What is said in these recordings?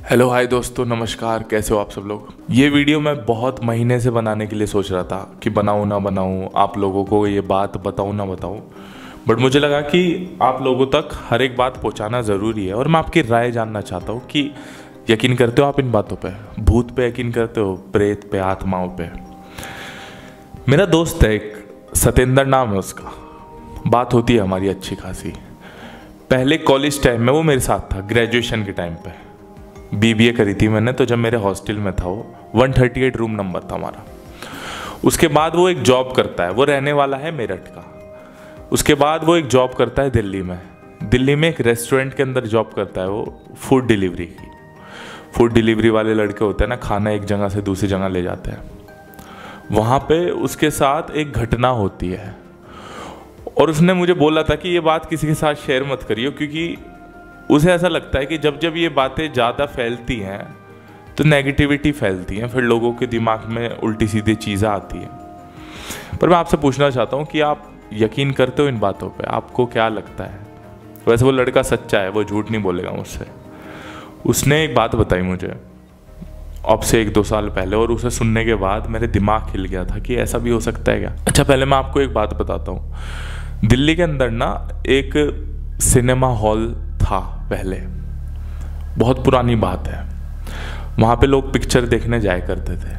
Hello hi दोस्तों, नमस्कार। कैसे हो आप सब लोग। ये वीडियो मैं बहुत महीने से बनाने के लिए सोच रहा था कि बनाऊं ना बनाऊं, आप लोगों को ये बात बताऊं ना बताऊं, बट मुझे लगा कि आप लोगों तक हर एक बात पहुंचाना ज़रूरी है। और मैं आपकी राय जानना चाहता हूं कि यकीन करते हो आप इन बातों पे? भूत पे यकीन करते हो? प्रेत पे, आत्माओं पे? मेरा दोस्त है एक, सतेंद्र नाम है उसका। बात होती है हमारी अच्छी खासी। पहले कॉलेज टाइम में वो मेरे साथ था, ग्रेजुएशन के टाइम पे। बीबीए करी थी मैंने, तो जब मेरे हॉस्टल में था वो 138 रूम नंबर था हमारा। उसके बाद वो एक जॉब करता है, वो रहने वाला है मेरठ का। उसके बाद वो एक जॉब करता है दिल्ली में एक रेस्टोरेंट के अंदर जॉब करता है वो, फूड डिलीवरी की। फूड डिलीवरी वाले लड़के होते हैं ना, खाना एक जगह से दूसरी जगह ले जाते हैं। वहाँ पे उसके साथ एक घटना होती है और उसने मुझे बोला था कि ये बात किसी के साथ शेयर मत करियो, क्योंकि उसे ऐसा लगता है कि जब जब ये बातें ज़्यादा फैलती हैं तो नेगेटिविटी फैलती हैं, फिर लोगों के दिमाग में उल्टी सीधी चीज़ें आती हैं। पर मैं आपसे पूछना चाहता हूँ कि आप यकीन करते हो इन बातों पे? आपको क्या लगता है? वैसे वो लड़का सच्चा है, वो झूठ नहीं बोलेगा मुझसे। उसने एक बात बताई मुझे अब से 1-2 साल पहले, और उसे सुनने के बाद मेरे दिमाग हिल गया था कि ऐसा भी हो सकता है क्या। अच्छा, पहले मैं आपको एक बात बताता हूँ। दिल्ली के अंदर ना एक सिनेमा हॉल था पहले, बहुत पुरानी बात है। वहाँ पे लोग पिक्चर देखने जाया करते थे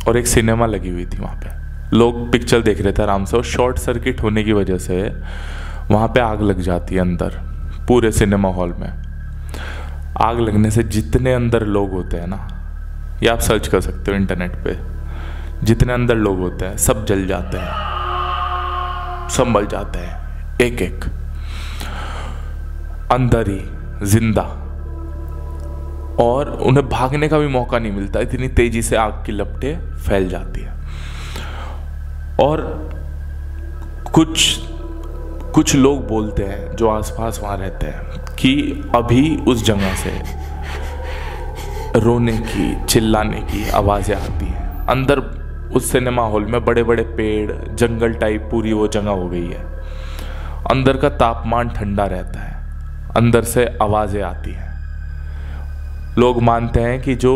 और एक सिनेमा लगी हुई थी वहाँ पे। लोग पिक्चर देख रहे थे आराम से, और शॉर्ट सर्किट होने की वजह से वहाँ पे आग लग जाती है अंदर। पूरे सिनेमा हॉल में आग लगने से जितने अंदर लोग होते हैं ना, ये आप सर्च कर सकते हो इंटरनेट पे, जितने अंदर लोग होते हैं सब जल जाते हैं, संभल जाते हैं एक एक, अंदर ही जिंदा। और उन्हें भागने का भी मौका नहीं मिलता, इतनी तेजी से आग की लपटें फैल जाती है। और कुछ लोग बोलते हैं जो आसपास वहां रहते हैं कि अभी उस जगह से रोने की, चिल्लाने की आवाजें आती हैं। अंदर उस सिनेमा हॉल में बड़े बड़े पेड़, जंगल टाइप पूरी वो जगह हो गई है। अंदर का तापमान ठंडा रहता है, अंदर से आवाजें आती हैं। लोग मानते हैं कि जो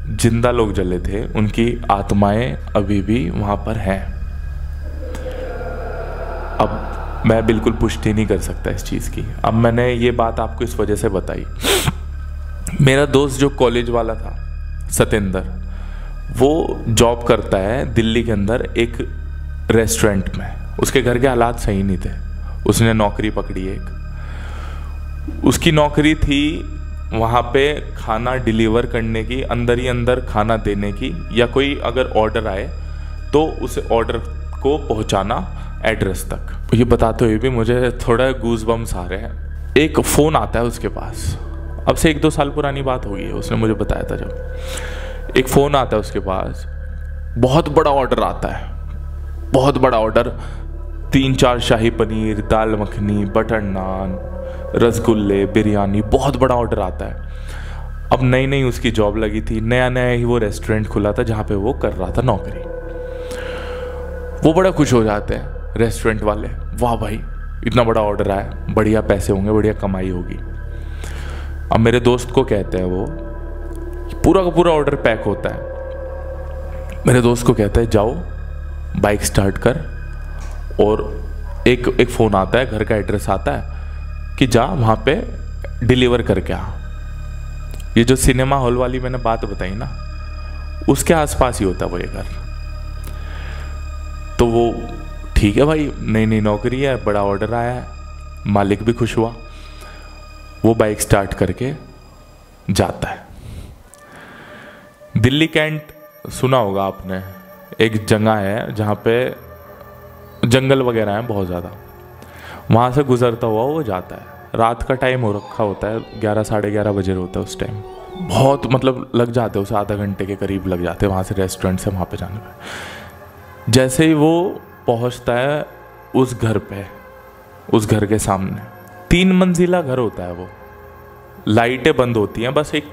जिंदा लोग जले थे उनकी आत्माएं अभी भी वहां पर हैं। अब मैं बिल्कुल पुष्टि नहीं कर सकता इस चीज की। अब मैंने ये बात आपको इस वजह से बताई। मेरा दोस्त जो कॉलेज वाला था सतेंद्र, वो जॉब करता है दिल्ली के अंदर एक रेस्टोरेंट में। उसके घर के हालात सही नहीं थे, उसने नौकरी पकड़ी एक। उसकी नौकरी थी वहाँ पे खाना डिलीवर करने की, अंदर ही अंदर खाना देने की, या कोई अगर ऑर्डर आए तो उस ऑर्डर को पहुँचाना एड्रेस तक। ये बताते हुए भी मुझे थोड़ा गूज बम्स आ रहे हैं। एक फ़ोन आता है उसके पास, अब से 1-2 साल पुरानी बात होगी, उसने मुझे बताया था। जब एक फ़ोन आता है उसके पास, बहुत बड़ा ऑर्डर आता है, बहुत बड़ा ऑर्डर। 3-4 शाही पनीर, दाल मखनी, बटर नान, रसगुल्ले, बिरयानी, बहुत बड़ा ऑर्डर आता है। अब नई नई उसकी जॉब लगी थी, नया नया ही वो रेस्टोरेंट खुला था जहाँ पे वो कर रहा था नौकरी। वो बड़ा खुश हो जाते हैं रेस्टोरेंट वाले, वाह भाई इतना बड़ा ऑर्डर आया, बढ़िया पैसे होंगे, बढ़िया कमाई होगी। अब मेरे दोस्त को कहते हैं, वो पूरा का पूरा ऑर्डर पैक होता है। मेरे दोस्त को कहते हैं जाओ बाइक स्टार्ट कर, और एक फ़ोन आता है, घर का एड्रेस आता है कि जा वहाँ पे डिलीवर करके आ। ये जो सिनेमा हॉल वाली मैंने बात बताई ना, उसके आसपास ही होता है वो ये घर। तो वो ठीक है भाई, नई नई नौकरी है, बड़ा ऑर्डर आया है, मालिक भी खुश हुआ। वो बाइक स्टार्ट करके जाता है। दिल्ली कैंट सुना होगा आपने, एक जगह है जहाँ पे जंगल वगैरह हैं बहुत ज़्यादा। वहाँ से गुजरता हुआ वो जाता है। रात का टाइम हो रखा होता है, 11-11:30 बजे होता है उस टाइम। बहुत मतलब लग जाते हैं उसे, आधा घंटे के करीब लग जाते हैं वहाँ से रेस्टोरेंट से वहाँ पे जाने में। जैसे ही वो पहुँचता है उस घर पे, उस घर के सामने 3 मंजिला घर होता है वो। लाइटें बंद होती हैं, बस एक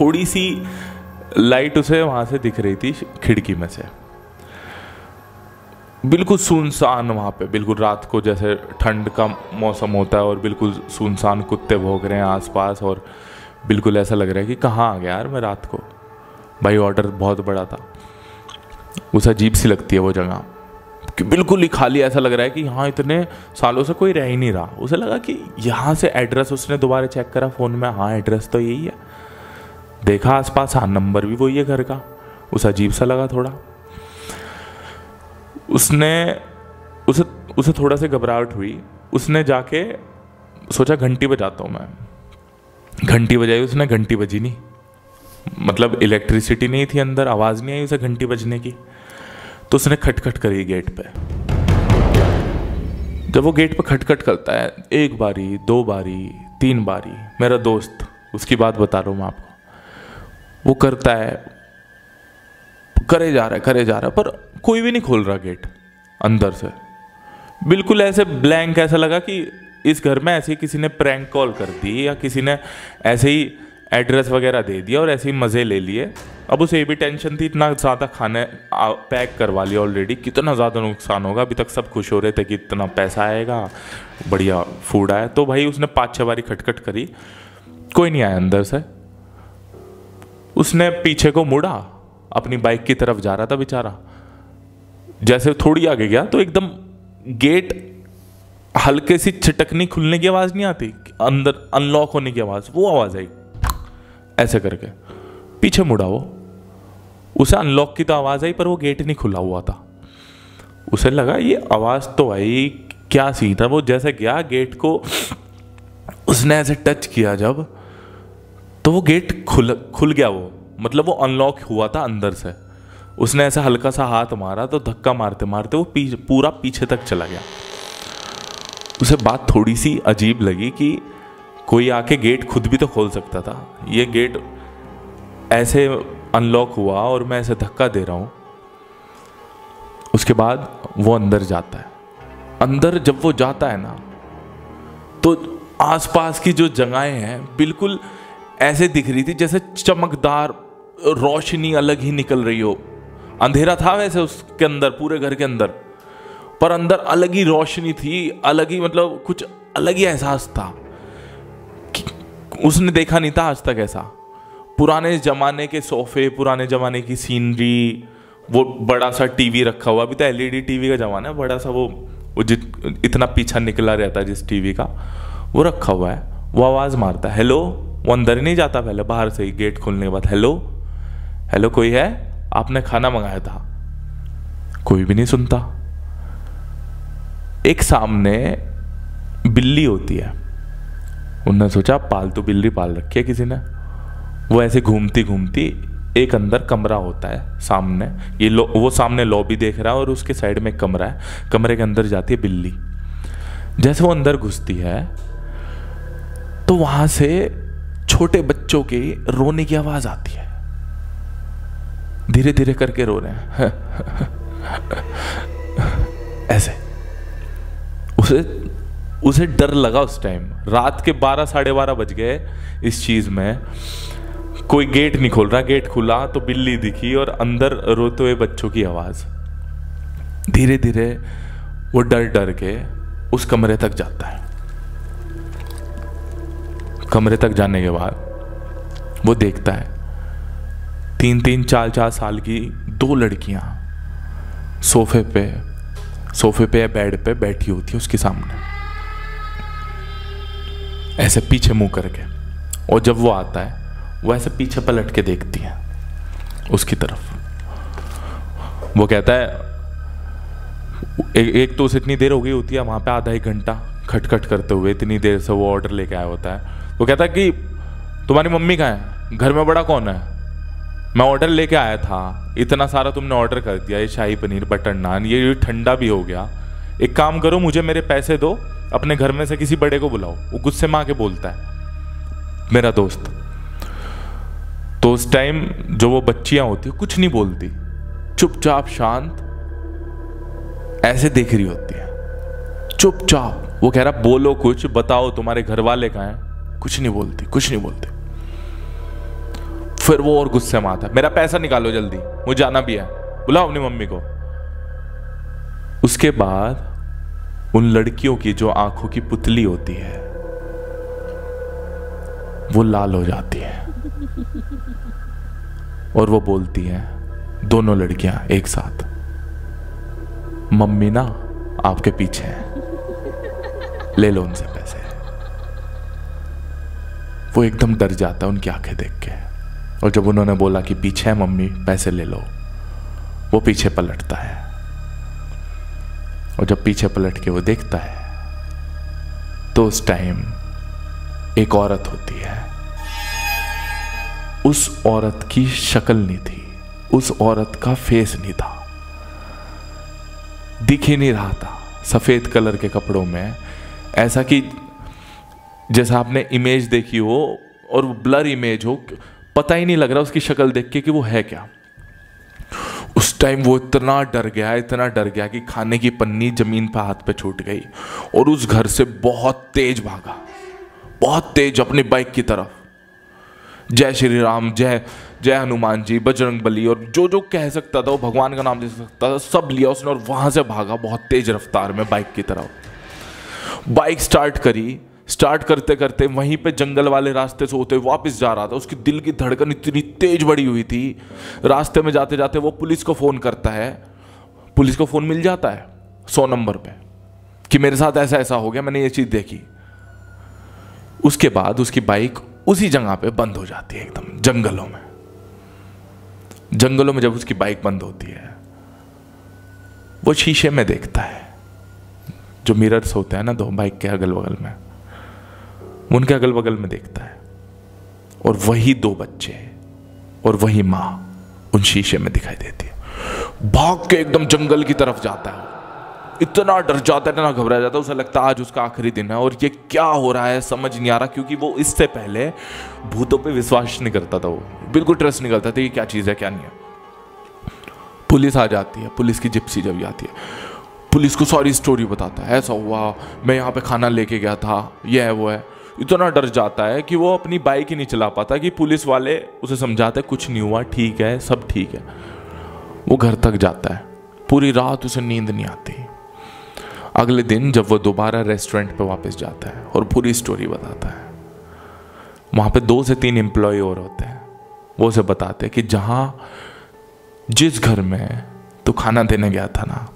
थोड़ी सी लाइट उसे वहाँ से दिख रही थी खिड़की में से। बिल्कुल सुनसान वहाँ पे, बिल्कुल रात को जैसे ठंड का मौसम होता है और बिल्कुल सुनसान, कुत्ते भौंक रहे हैं आसपास और बिल्कुल ऐसा लग रहा है कि कहाँ आ गया यार मैं रात को। भाई ऑर्डर बहुत बड़ा था। उसे अजीब सी लगती है वो जगह कि बिल्कुल ही खाली, ऐसा लग रहा है कि यहाँ इतने सालों से कोई रह ही नहीं रहा। उसे लगा कि यहाँ से एड्रेस, उसने दोबारा चेक करा फ़ोन में, हाँ एड्रेस तो यही है। देखा आसपास, हाँ नंबर भी वही है घर का। उसे अजीब सा लगा थोड़ा। उसे थोड़ा सा घबराहट हुई। उसने जाके सोचा घंटी बजाता हूँ मैं। घंटी बजाई उसने, घंटी बजी नहीं, मतलब इलेक्ट्रिसिटी नहीं थी अंदर, आवाज़ नहीं आई उसे घंटी बजने की। तो उसने खटखट करी गेट पे। जब वो गेट पे खटखट करता है, 1 बारी 2 बारी 3 बारी, मेरा दोस्त, उसकी बात बता रहा हूँ मैं आपको, वो करता है, करे जा रहा है, पर कोई भी नहीं खोल रहा गेट अंदर से। बिल्कुल ऐसे ब्लैंक, ऐसा लगा कि इस घर में ऐसे ही किसी ने प्रैंक कॉल कर दी या किसी ने ऐसे ही एड्रेस वगैरह दे दिया और ऐसे ही मज़े ले लिए। अब उसे ये भी टेंशन थी, इतना ज़्यादा खाने पैक करवा लिया ऑलरेडी, कितना ज़्यादा नुकसान होगा। अभी तक सब खुश हो रहे थे कि इतना पैसा आएगा, बढ़िया फूड आया। तो भाई उसने 5-6 बारी खटखट करी, कोई नहीं आया अंदर से। उसने पीछे को मुड़ा, अपनी बाइक की तरफ जा रहा था बेचारा। जैसे थोड़ी आगे गया तो एकदम गेट हल्के सी छिटकनी, खुलने की आवाज़ नहीं आती, अंदर अनलॉक होने की आवाज़, वो आवाज़ आई ऐसे करके। पीछे मुड़ा वो, उसे अनलॉक की तो आवाज़ आई पर वो गेट नहीं खुला हुआ था। उसे लगा ये आवाज़ तो आई, क्या सीन था। वो जैसे गया गेट को, उसने ऐसे टच किया जब, तो वो गेट खुल गया। वो मतलब वो अनलॉक हुआ था अंदर से। उसने ऐसा हल्का सा हाथ मारा तो धक्का मारते मारते वो पूरा पीछे तक चला गया। उसे बात थोड़ी सी अजीब लगी कि कोई आके गेट खुद भी तो खोल सकता था। ये गेट ऐसे अनलॉक हुआ और मैं ऐसे धक्का दे रहा हूँ। उसके बाद वो अंदर जाता है। अंदर जब वो जाता है ना, तो आसपास की जो जगहें हैं बिल्कुल ऐसे दिख रही थी जैसे चमकदार रोशनी अलग ही निकल रही हो। अंधेरा था वैसे उसके अंदर, पूरे घर के अंदर, पर अंदर अलग ही रोशनी थी, अलग ही, मतलब कुछ अलग ही एहसास था कि उसने देखा नहीं था आज तक ऐसा। पुराने ज़माने के सोफे, पुराने ज़माने की सीनरी, वो बड़ा सा टीवी रखा हुआ। अभी तो एलईडी टीवी का ज़माना है, बड़ा सा वो इतना पीछा निकला रहता है जिस टीवी का, वो रखा हुआ है। वो आवाज़ मारता है, हेलो। वो अंदर ही नहीं जाता, पहले बाहर से ही गेट खोलने के बाद, हेलो हेलो कोई है, आपने खाना मंगाया था। कोई भी नहीं सुनता। एक सामने बिल्ली होती है, उन्होंने सोचा पालतू बिल्ली पाल रखी है किसी ने। वो ऐसे घूमती घूमती, एक अंदर कमरा होता है सामने, वो सामने लॉबी देख रहा है और उसके साइड में एक कमरा है, कमरे के अंदर जाती है बिल्ली। जैसे वो अंदर घुसती है तो वहां से छोटे बच्चों के रोने की आवाज आती है, धीरे धीरे करके रो रहे हैं ऐसे। उसे डर लगा उस टाइम। रात के 12 साढ़े 12 बज गए इस चीज में। कोई गेट नहीं खोल रहा, गेट खुला तो बिल्ली दिखी और अंदर रोते हुए बच्चों की आवाज। धीरे धीरे वो डर डर के उस कमरे तक जाता है। कमरे तक जाने के बाद वो देखता है 3-3 4-4 साल की 2 लड़कियां सोफे पे या बेड पे बैठी होती है उसके सामने, ऐसे पीछे मुंह करके। और जब वो आता है वो ऐसे पीछे पलट के देखती है उसकी तरफ। वो कहता है, एक तो उसे इतनी देर हो गई होती है वहां पे, आधा 1 घंटा खटखट करते हुए, इतनी देर से वो ऑर्डर लेके आया होता है। वो कहता है कि तुम्हारी मम्मी कहाँ है, घर में बड़ा कौन है, मैं ऑर्डर लेके आया था, इतना सारा तुमने ऑर्डर कर दिया, ये शाही पनीर बटर नान, ये ठंडा भी हो गया, एक काम करो मुझे मेरे पैसे दो, अपने घर में से किसी बड़े को बुलाओ। वो गुस्से में आके बोलता है, मेरा दोस्त। तो उस टाइम जो वो बच्चियां होती है कुछ नहीं बोलती, चुपचाप शांत ऐसे देख रही होती है, चुपचाप। वो कह रहा बोलो कुछ, बताओ तुम्हारे घर वाले कहाँ हैं, कुछ नहीं बोलती, कुछ नहीं बोलती। फिर वो और गुस्से में आता, मेरा पैसा निकालो जल्दी, मुझे जाना भी है, बुलाओ अपनी मम्मी को। उसके बाद उन लड़कियों की जो आंखों की पुतली होती है वो लाल हो जाती है और वो बोलती है, दोनों लड़कियां एक साथ, मम्मी ना आपके पीछे हैं, ले लो उनसे पैसे। वो एकदम डर जाता है उनकी आंखें देख के, और जब उन्होंने बोला कि पीछे है मम्मी, पैसे ले लो, वो पीछे पलटता है, और जब पीछे पलट के वो देखता है तो उस टाइम एक औरत होती है। उस औरत की शक्ल नहीं थी, उस औरत का फेस नहीं था, दिख ही नहीं रहा था, सफेद कलर के कपड़ों में, ऐसा कि जैसा आपने इमेज देखी हो और ब्लर इमेज हो, पता ही नहीं लग रहा उसकी शक्ल देख के कि वो है क्या। उस टाइम वो इतना डर गया कि खाने की पन्नी जमीन पर हाथ पे छूट गई, और उस घर से बहुत तेज भागा, बहुत तेज अपनी बाइक की तरफ। जय श्री राम, जय जय हनुमान जी, बजरंग बली, और जो जो कह सकता था वो भगवान का नाम ले सकता था, सब लिया उसने, और वहां से भागा बहुत तेज रफ्तार में बाइक की तरफ। बाइक स्टार्ट करी, स्टार्ट करते करते वहीं पे जंगल वाले रास्ते से होते वापस जा रहा था। उसकी दिल की धड़कन इतनी तेज बढ़ी हुई थी। रास्ते में जाते जाते वो पुलिस को फोन करता है, पुलिस को फोन मिल जाता है 100 नंबर पे कि मेरे साथ ऐसा ऐसा हो गया, मैंने ये चीज देखी। उसके बाद उसकी बाइक उसी जगह पे बंद हो जाती है, एकदम जंगलों में। जंगलों में जब उसकी बाइक बंद होती है, वो शीशे में देखता है, जो मिरर्स होते हैं ना दो बाइक के अगल बगल में, उनके अगल बगल में देखता है, और वही 2 बच्चे और वही मां उन शीशे में दिखाई देती है। भाग के एकदम जंगल की तरफ जाता है, इतना डर जाता है, इतना घबरा जाता है, उसे लगता है आज उसका आखिरी दिन है और ये क्या हो रहा है समझ नहीं आ रहा, क्योंकि वो इससे पहले भूतों पे विश्वास नहीं करता था, वो बिल्कुल ट्रस्ट नहीं करता था कि क्या चीज़ है क्या नहीं है। पुलिस आ जाती है, पुलिस की जिप्सी जब आती है, पुलिस को सारी स्टोरी बताता है, ऐसा हुआ, मैं यहाँ पे खाना लेके गया था, ये है वो है। इतना डर जाता है कि वो अपनी बाइक ही नहीं चला पाता, कि पुलिस वाले उसे समझाते कुछ नहीं हुआ, ठीक है, सब ठीक है। वो घर तक जाता है, पूरी रात उसे नींद नहीं आती। अगले दिन जब वो दोबारा रेस्टोरेंट पे वापस जाता है और पूरी स्टोरी बताता है, वहाँ पे 2 से 3 एम्प्लॉय और होते हैं। वो उसे बताते हैं कि जिस घर में तू खाना देने गया था ना,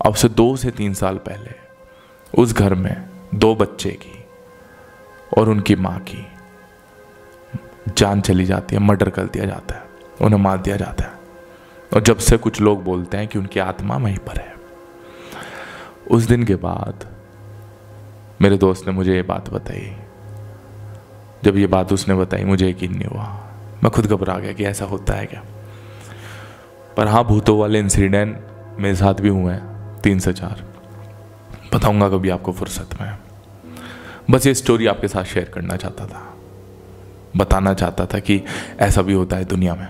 अब से 2 से 3 साल पहले उस घर में 2 बच्चे की और उनकी माँ की जान चली जाती है, मर्डर कर दिया जाता है, उन्हें मार दिया जाता है। और जब से कुछ लोग बोलते हैं कि उनकी आत्मा वहीं पर है। उस दिन के बाद मेरे दोस्त ने मुझे ये बात बताई। जब ये बात उसने बताई मुझे यकीन नहीं हुआ, मैं खुद घबरा गया कि ऐसा होता है क्या। पर हाँ, भूतों वाले इंसिडेंट मेरे साथ भी हुए हैं 3 से 4, बताऊंगा कभी आपको फुर्सत में। बस ये स्टोरी आपके साथ शेयर करना चाहता था, बताना चाहता था कि ऐसा भी होता है दुनिया में,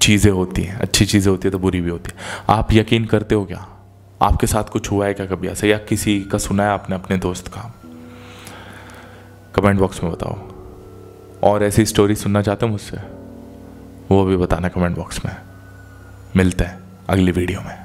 चीज़ें होती हैं, अच्छी चीज़ें होती है तो बुरी भी होती है। आप यकीन करते हो क्या? आपके साथ कुछ हुआ है क्या कभी ऐसा, या किसी का सुना है आपने अपने दोस्त का? कमेंट बॉक्स में बताओ। और ऐसी स्टोरी सुनना चाहते हो मुझसे, वो भी बताना कमेंट बॉक्स में। मिलते हैं अगली वीडियो में।